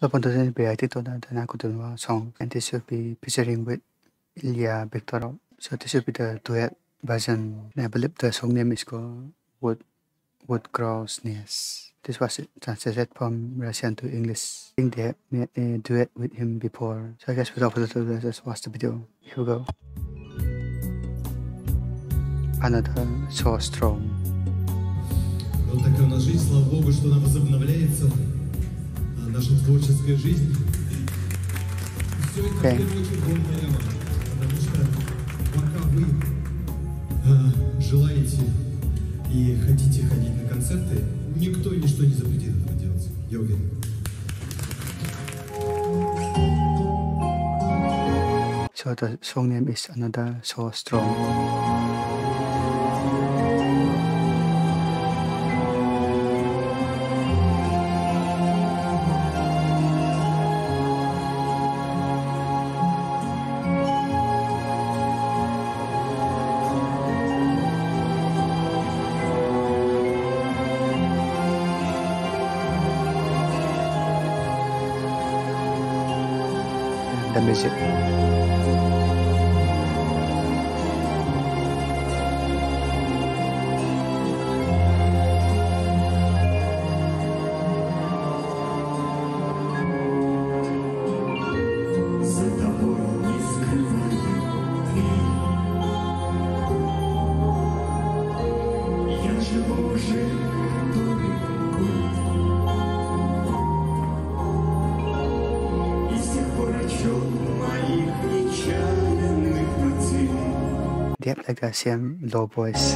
Upon the Byte to the Diаны Anкудиновой song, and this will be featuring with Ilya Viktorov. So this will be the duet version. I believe the song name is called Wood Crow's Nest. This was translated from Russian to English. I think they made a duet with him before. So I guess without further ado, let's just watch the video. Here we go. Another Snowstorm. Вот такая у нас жизнь, слава Богу, что она возобновляется, наша творческая жизнь. Все это в первую очередь благодаря вам, потому что пока вы желаете и хотите ходить на концерты, никто и ничто не запретит этого делать, я уверен. So the song name is Another Snowstorm. The music. They have like the same low voice.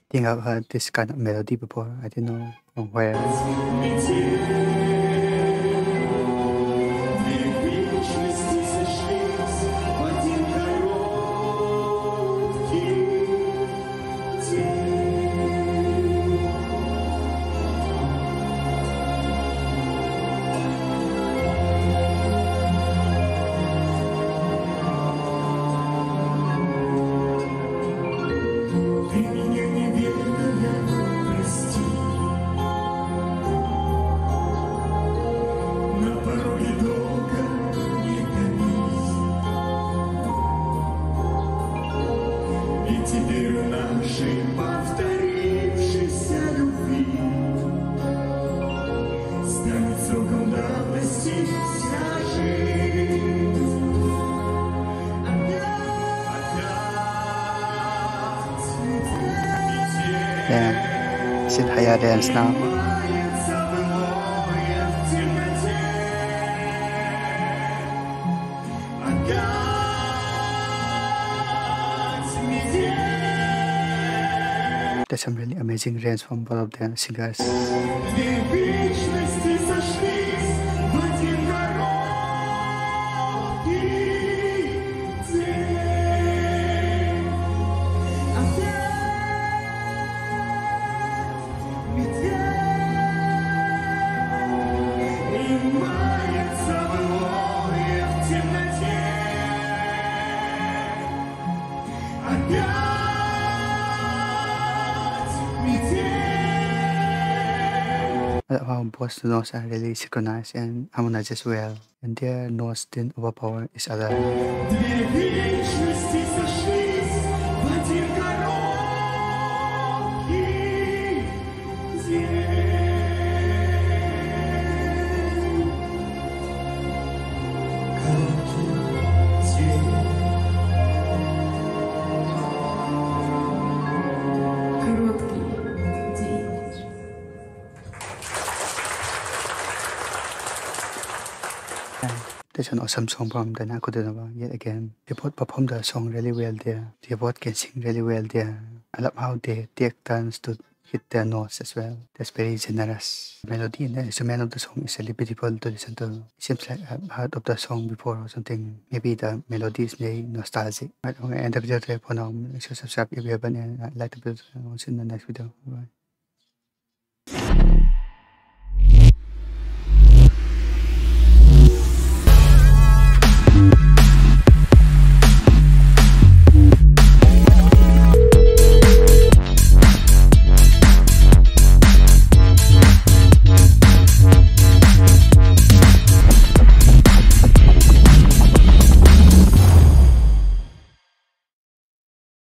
I think I've heard this kind of melody before. I didn't know from where. Yeah, it's in higher dance now. There's some really amazing range from both of the singers. Our both notes are really synchronized and harmonized as well, and their notes didn't overpower each other. That's an awesome song from Diаны Anкудиновой yet again. They both perform the song really well there. They both can sing really well there. I love how they take turns to hit their notes as well. That's very generous melody, and the instrument of the song is really beautiful to listen to. It seems like I've heard of the song before or something. Maybe the melody is very nostalgic. But okay, end of the video for now. Make sure to subscribe if you haven't, and like the video. I'll see you in the next video. Bye.